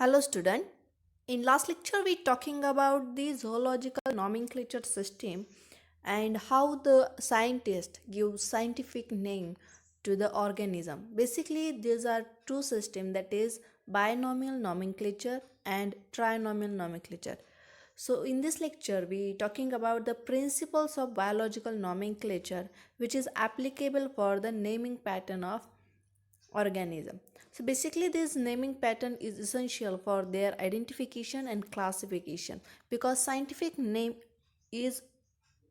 Hello student. In last lecture we talking about the zoological nomenclature system and how the scientist gives scientific name to the organism. Basically these are two systems, that is binomial nomenclature and trinomial nomenclature. So in this lecture we talking about the principles of biological nomenclature which is applicable for the naming pattern of organism. So basically this naming pattern is essential for their identification and classification because scientific name is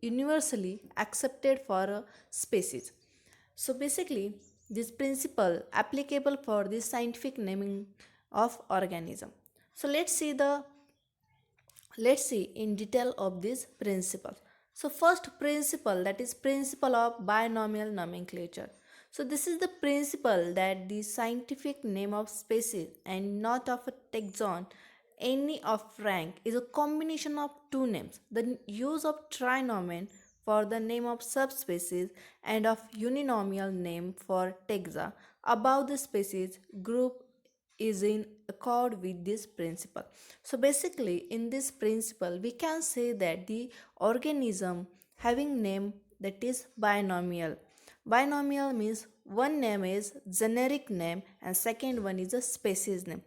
universally accepted for a species. So basically this principle applicable for the scientific naming of organism. So let's see in detail of this principle. So first principle, that is principle of binomial nomenclature. So this is the principle that the scientific name of species and not of a taxon any of rank is a combination of two names. The use of trinomen for the name of subspecies and of uninomial name for taxa above the species group is in accord with this principle. So basically in this principle we can say that the organism having name that is binomial. Binomial means one name is generic name and second one is a species name,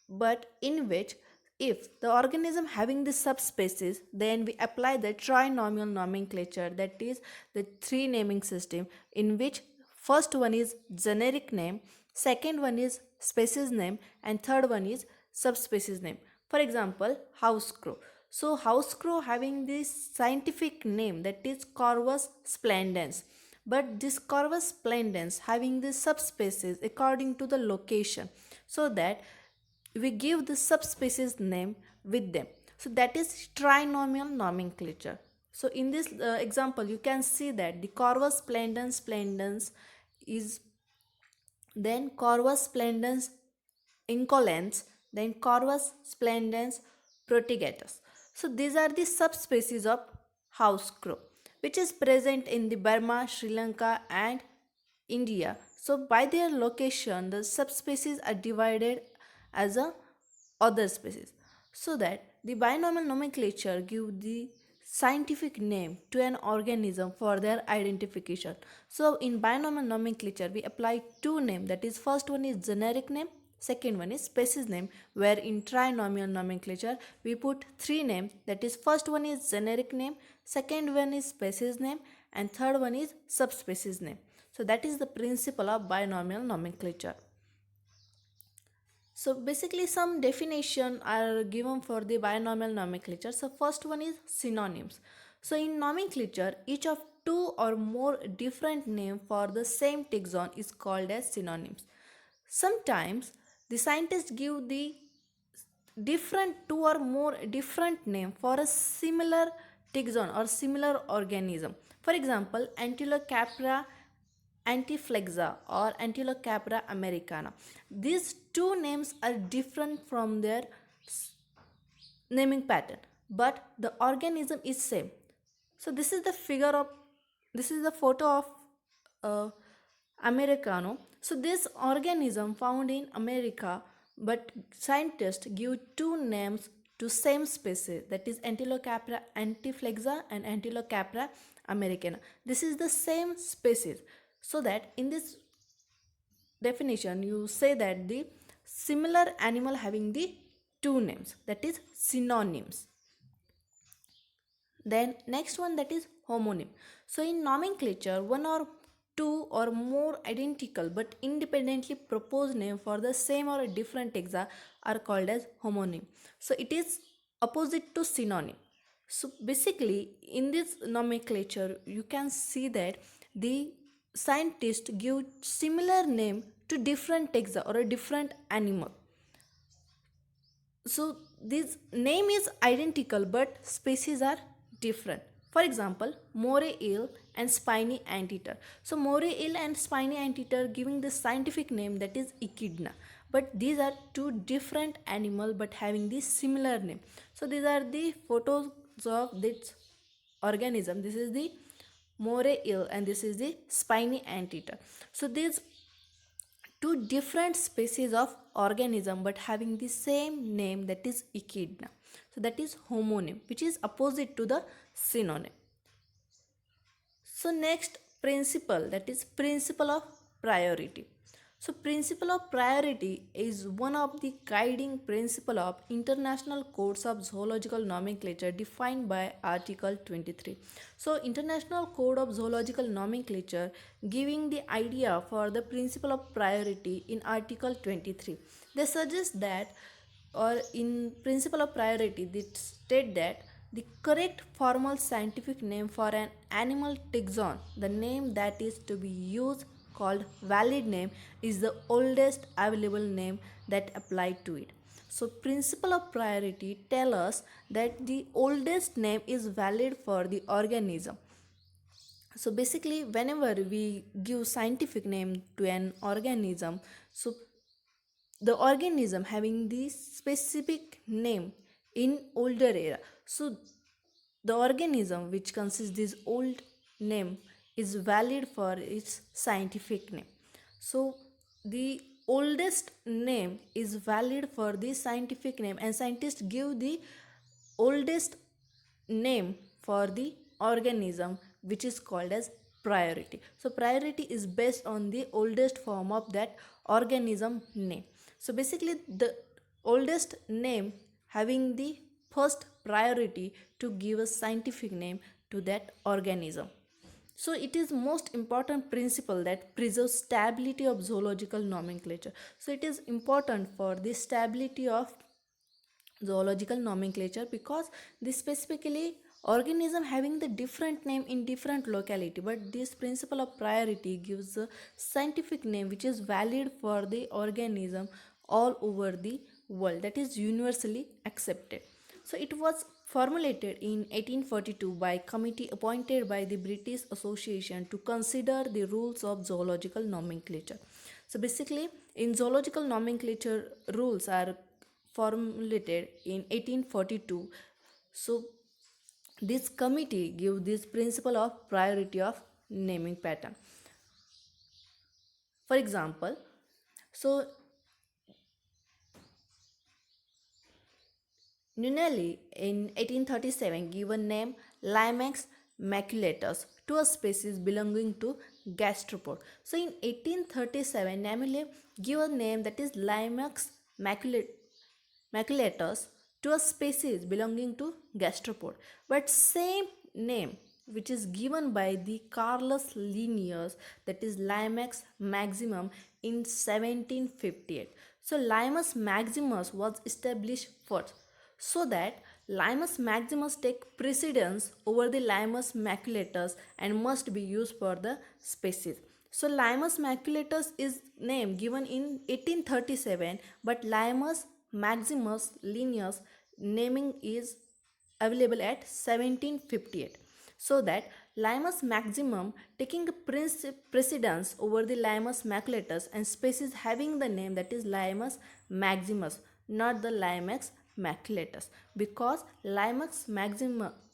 but in which if the organism having the subspecies, then we apply the trinomial nomenclature, that is the three naming system in which first one is generic name, second one is species name, and third one is subspecies name. For example, house crow. So house crow having this scientific name that is Corvus splendens, but this Corvus splendens having the subspecies according to the location, so that we give the subspecies name with them. So that is trinomial nomenclature. So in this example you can see that the Corvus splendens is then Corvus splendens incolens, then Corvus splendens protegatus. So these are the subspecies of house crow which is present in the Burma, Sri Lanka and India. So by their location the subspecies are divided as a other species, so that the binomial nomenclature give the scientific name to an organism for their identification. So in binomial nomenclature we apply two names, that is first one is generic name, second one is species name, where in trinomial nomenclature we put three names, that is first one is generic name, second one is species name, and third one is subspecies name. So that is the principle of binomial nomenclature. So basically some definition are given for the binomial nomenclature. So first one is synonyms. So in nomenclature, each of two or more different name for the same taxon is called as synonyms. Sometimes the scientists give the different two or more different name for a similar taxon or similar organism. For example, Antilocapra antiflexa or Antilocapra americana. These two names are different from their naming pattern, but the organism is same. So this is the photo of uh, americano. So this organism found in America, but scientists give two names to same species, that is Antilocapra antiflexa and Antilocapra americana. This is the same species, so that in this definition you say that the similar animal having the two names, that is synonyms. Then next one, that is homonym. So in nomenclature, one or two or more identical but independently proposed name for the same or a different taxa are called as homonym. So it is opposite to synonym. So basically in this nomenclature you can see that the scientists give similar name to different taxa or a different animal. So this name is identical but species are different. For example, moray eel and spiny anteater. So moray eel and spiny anteater giving the scientific name, that is echidna, but these are two different animal but having the similar name. So these are the photos of this organism. This is the moray eel and this is the spiny anteater. So these two different species of organism but having the same name, that is echidna. So that is homonym, which is opposite to the synonym. So next principle, that is principle of priority. So principle of priority is one of the guiding principle of International Codes of Zoological Nomenclature defined by Article 23. So International Code of Zoological Nomenclature giving the idea for the principle of priority in Article 23. They suggest that, or in principle of priority they state that the correct formal scientific name for an animal taxon, the name that is to be used called valid name, is the oldest available name that apply to it. So principle of priority tell us that the oldest name is valid for the organism. So basically whenever we give scientific name to an organism, so the organism having the specific name in older era, so the organism which consists this old name is valid for its scientific name. So the oldest name is valid for the scientific name, and scientists give the oldest name for the organism, which is called as priority. So priority is based on the oldest form of that organism name. So basically the oldest name having the first priority to give a scientific name to that organism. So it is most important principle that preserves stability of zoological nomenclature. So it is important for the stability of zoological nomenclature, because this specifically organism having the different name in different locality, but this principle of priority gives a scientific name which is valid for the organism all over the world, that is universally accepted. So it was formulated in 1842 by committee appointed by the British Association to consider the rules of zoological nomenclature. So basically in zoological nomenclature rules are formulated in 1842. So this committee give this principle of priority of naming pattern. For example, so Nunelli in 1837 gave a name Limax maculatus to a species belonging to gastropod. So in 1837 Nunelli gave a name that is Limax maculatus to a species belonging to gastropod. But same name which is given by the Carolus Linnaeus, that is Limax maximum, in 1758. So Limax maximus was established first, so that Limax maximus take precedence over the Limax maculatus and must be used for the species. So Limax maculatus is name given in 1837, but Limax maximus Linnaeus naming is available at 1758. So that Limax maximum taking precedence over the Limax maculatus and species having the name that is Limax maximus, not the Limax maculatus, because Limax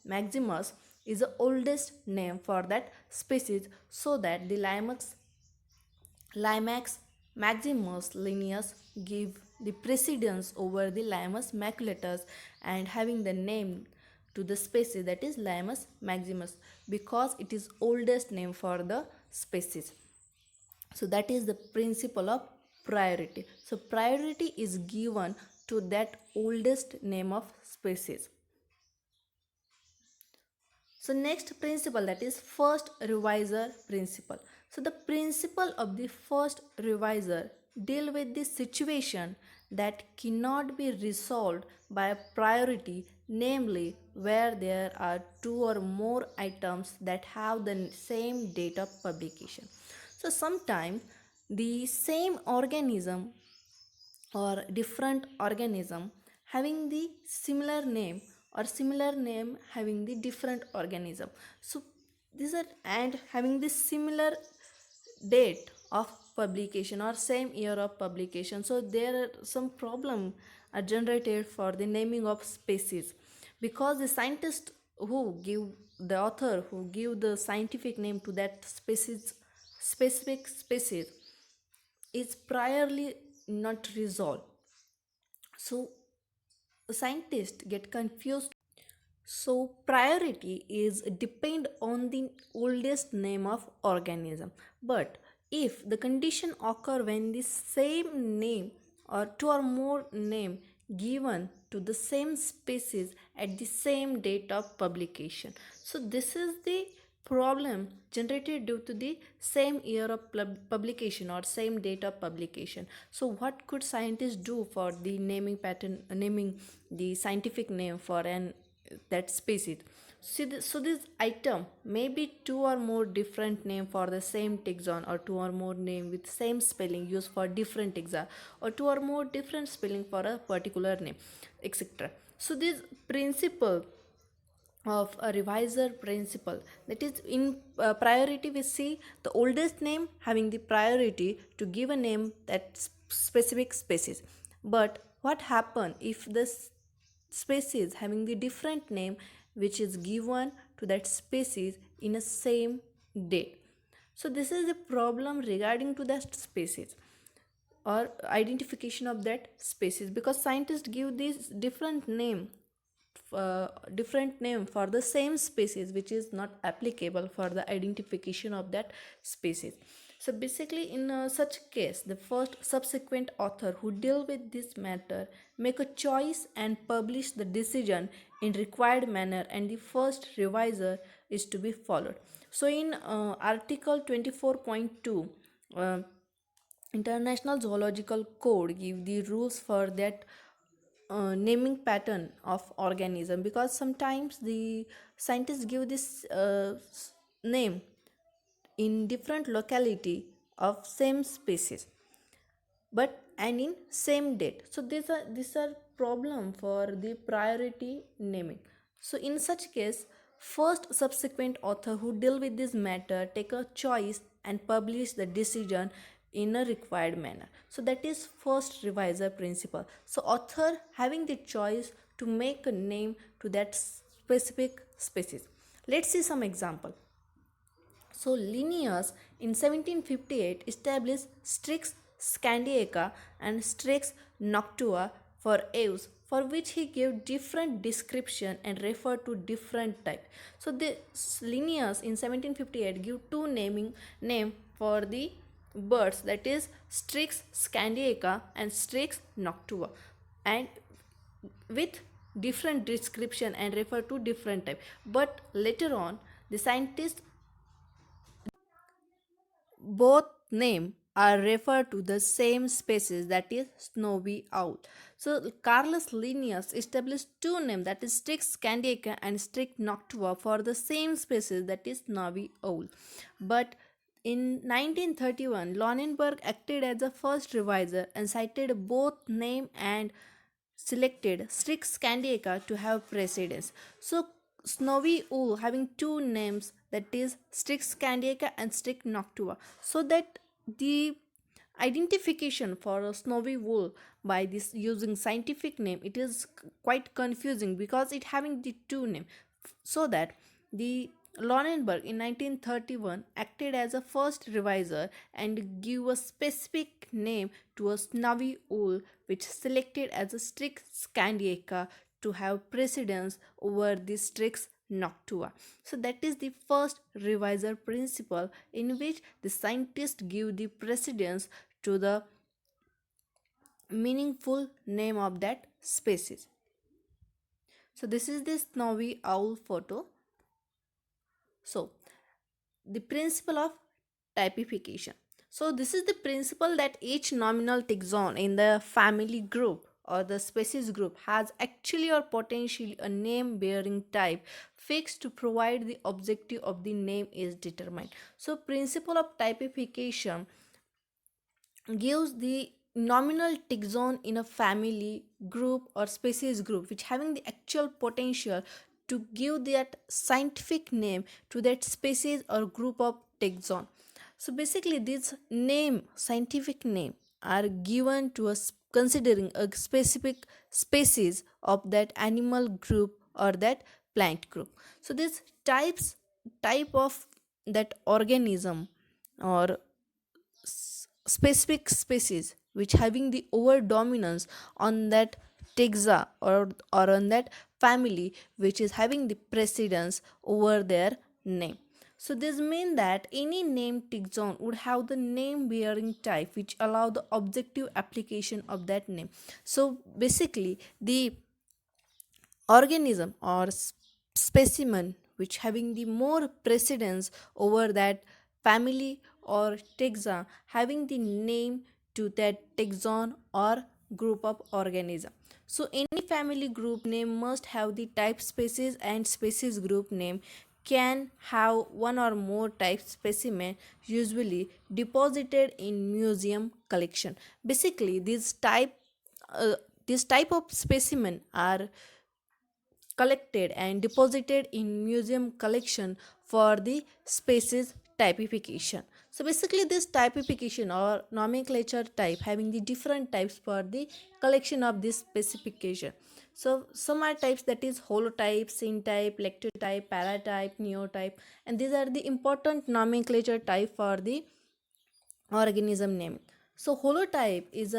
maximus is the oldest name for that species, so that the Limax maximus Linnaeus give the precedence over the Limax maculatus and having the name to the species, that is Limax maximus, because it is oldest name for the species. So that is the principle of priority. So priority is given to that oldest name of species. So next principle, that is first revisor principle. So the principle of the first revisor deal with the situation that cannot be resolved by a priority, namely where there are two or more items that have the same date of publication. So sometimes the same organism or different organism having the similar name, or similar name having the different organism, so these are and having the similar date of publication or same year of publication, so there are some problem are generated for the naming of species, because the scientist who give, the author who give the scientific name to that species, specific species, is priorly not resolved. So scientists get confused. So priority is depend on the oldest name of organism. But if the condition occur when the same name or two or more name given to the same species at the same date of publication, so this is the problem generated due to the same year of publication or same date of publication. So what could scientists do for the naming pattern, naming the scientific name for an that species? So this item may be two or more different name for the same taxon, or two or more name with same spelling used for different taxa, or two or more different spelling for a particular name, etc. So this principle of a revisor principle, that is in priority we see the oldest name having the priority to give a name that specific species. But what happen if the species having the different name which is given to that species in a same date? So this is a problem regarding to that species or identification of that species, because scientists give this different name for the same species which is not applicable for the identification of that species. So basically in such case, the first subsequent author who deal with this matter make a choice and publish the decision in required manner, and the first revisor is to be followed. So in article 24.2, International Zoological Code give the rules for that naming pattern of organism, because sometimes the scientists give this name in different locality of same species, but and in same date. So these are problem for the priority naming. So in such case, first subsequent author who deal with this matter take a choice and publish the decision in a required manner. So that is first revisor principle. So author having the choice to make a name to that specific species. Let's see some example. So Linnaeus in 1758 established Strix scandiaca and Strix noctua for ewes, for which he gave different description and referred to different type. So this Linnaeus in 1758 give two naming name for the birds, that is Strix scandiaca and Strix noctua, and with different description and refer to different type. But later on the scientists both name are referred to the same species, that is snowy owl. So Carolus Linnaeus established two names, that is Strix scandiaca and Strix noctua, for the same species, that is snowy owl. But in 1931, Lonenberg acted as the first revisor and cited both name and selected Strix scandiaca to have precedence. So snowy owl having two names, that is Strix scandiaca and Strix noctua, so that the identification for a snowy wool by this using scientific name, it is quite confusing because it having the two name. So that the Lonenberg in 1931 acted as a first revisor and give a specific name to a snowy owl which selected as a Strix scandiaca to have precedence over the Strix noctua. So that is the first revisor principle, in which the scientists give the precedence to the meaningful name of that species. So this is the snowy owl photo. So the principle of typification. So this is the principle that each nominal taxon in the family group or the species group has actually or potentially a name bearing type fixed to provide the objective of the name is determined. So principle of typification gives the nominal taxon in a family group or species group which having the actual potential to give that scientific name to that species or group of taxon. So basically these name, scientific name, are given to us considering a specific species of that animal group or that plant group. So these type of that organism or specific species which having the over dominance on that taxa, or on that family which is having the precedence over their name. So this means that any name taxon would have the name bearing type which allow the objective application of that name. So basically the organism or specimen which having the more precedence over that family or taxa having the name to that taxon or group of organism. So any family group name must have the type species, and species group name can have one or more type specimen, usually deposited in museum collection. Basically uh, these type of specimen are collected and deposited in museum collection for the species typification. So basically this typification or nomenclature type having the different types for the collection of this specification. So some are types, that is holotype, syntype, lectotype, paratype, neotype, and these are the important nomenclature type for the organism name. So holotype is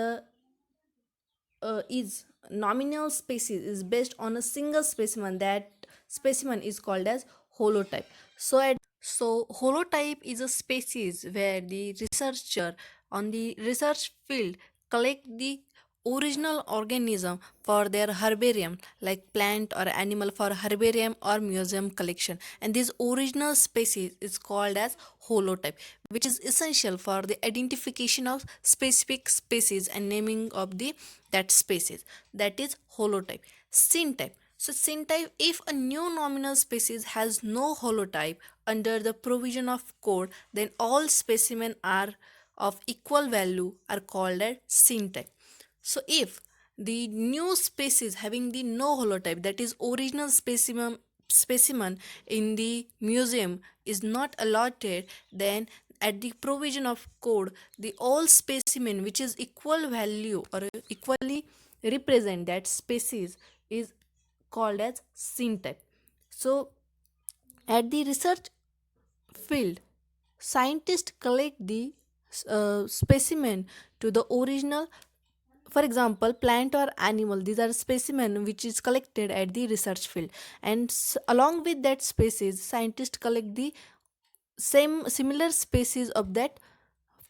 nominal species is based on a single specimen. That specimen is called as holotype. So holotype is a species where the researcher on the research field collect the original organism for their herbarium, like plant or animal for herbarium or museum collection, and this original species is called as holotype, which is essential for the identification of specific species and naming of the that species. That is holotype. Syntype. So syntype, if a new nominal species has no holotype under the provision of code, then all specimens are of equal value are called as syntype. So if the new species having the no holotype, that is original specimen in the museum is not allotted, then at the provision of code the all specimen which is equal value or equally represent that species is called as syntype. So at the research field, scientists collect the specimen to the original. For example, plant or animal, these are specimen which is collected at the research field, and along with that species scientists collect the similar species of that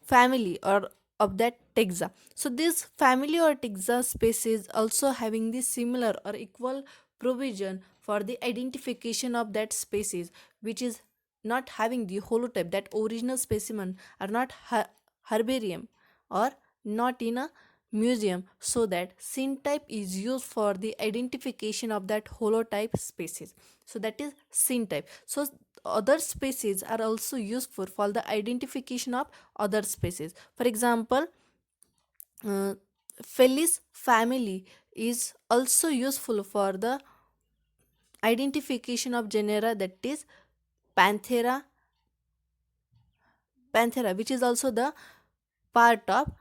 family or of that taxa. So this family or taxa species also having the similar or equal provision for the identification of that species which is not having the holotype, that original specimen are not herbarium or not in a museum, so that syntype is used for the identification of that holotype species. So that is syntype. So other species are also useful for the identification of other species. For example, uh, Felis family is also useful for the identification of genera, that is Panthera, which is also the part of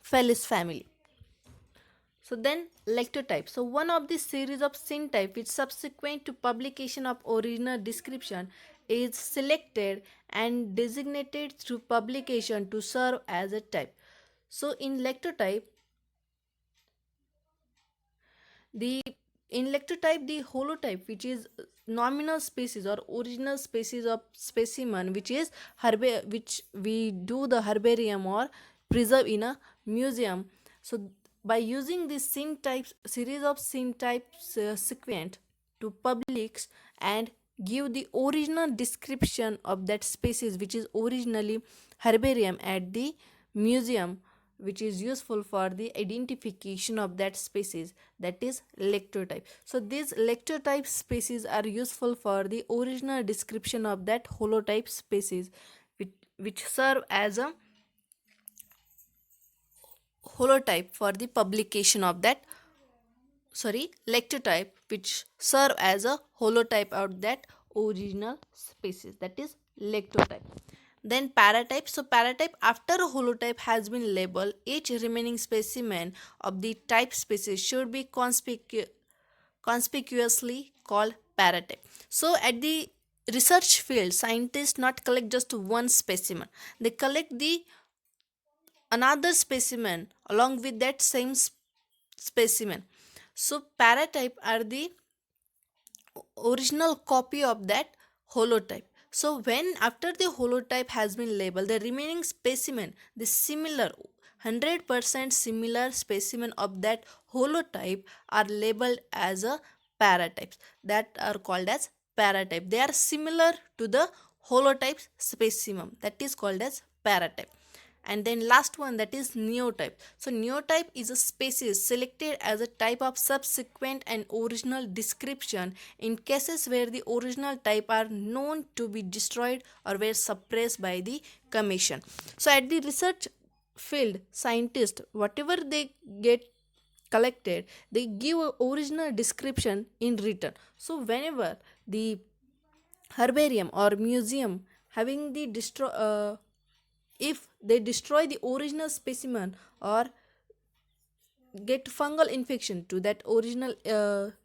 Felis family. So then lectotype. So one of the series of syntype which subsequent to publication of original description is selected and designated through publication to serve as a type. So in lectotype, the in lectotype the holotype which is nominal species or original species of specimen which is which we do the herbarium or preserve in a museum. So by using this syntypes series of syntypes sequence to publish and give the original description of that species which is originally herbarium at the museum, which is useful for the identification of that species, that is lectotype. So these lectotype species are useful for the original description of that holotype species, which serve as a holotype for the publication of that, lectotype which serve as a holotype of that original species, that is lectotype. Then paratype. So paratype, after a holotype has been labeled, each remaining specimen of the type species should be conspicuously called paratype. So at the research field, scientists not collect just one specimen, they collect the another specimen along with that same specimen. So paratype are the original copy of that holotype. So when after the holotype has been labeled, the remaining specimen, the similar 100% similar specimen of that holotype are labeled as a paratypes, that are called as paratype. They are similar to the holotype specimen, that is called as paratype. And then last one, that is neotype. So neotype is a species selected as a type of subsequent and original description in cases where the original type are known to be destroyed or were suppressed by the commission. So at the research field, scientists, whatever they get collected, they give a original description in written. So whenever the herbarium or museum having the if they destroy the original specimen or get fungal infection to that original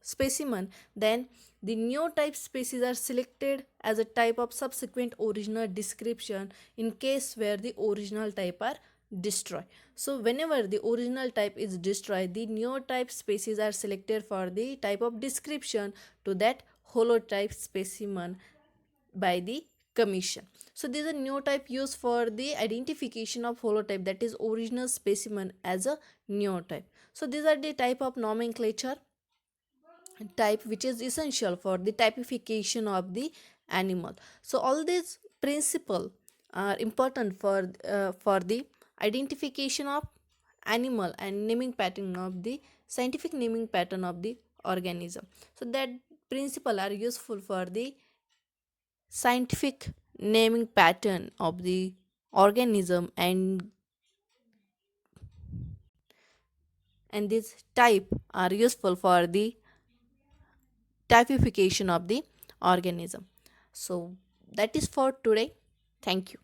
specimen, then the new type species are selected as a type of subsequent original description in case where the original type are destroyed. So whenever the original type is destroyed, the new type species are selected for the type of description to that holotype specimen by the commission. So this is a new type used for the identification of holotype, that is original specimen as a new type. So these are the type of nomenclature type which is essential for the typification of the animal. So all these principles are important for the identification of animal and naming pattern of the scientific naming pattern of the organism. So that principle are useful for the scientific naming pattern of the organism, and this type are useful for the typification of the organism. So that is for today. Thank you.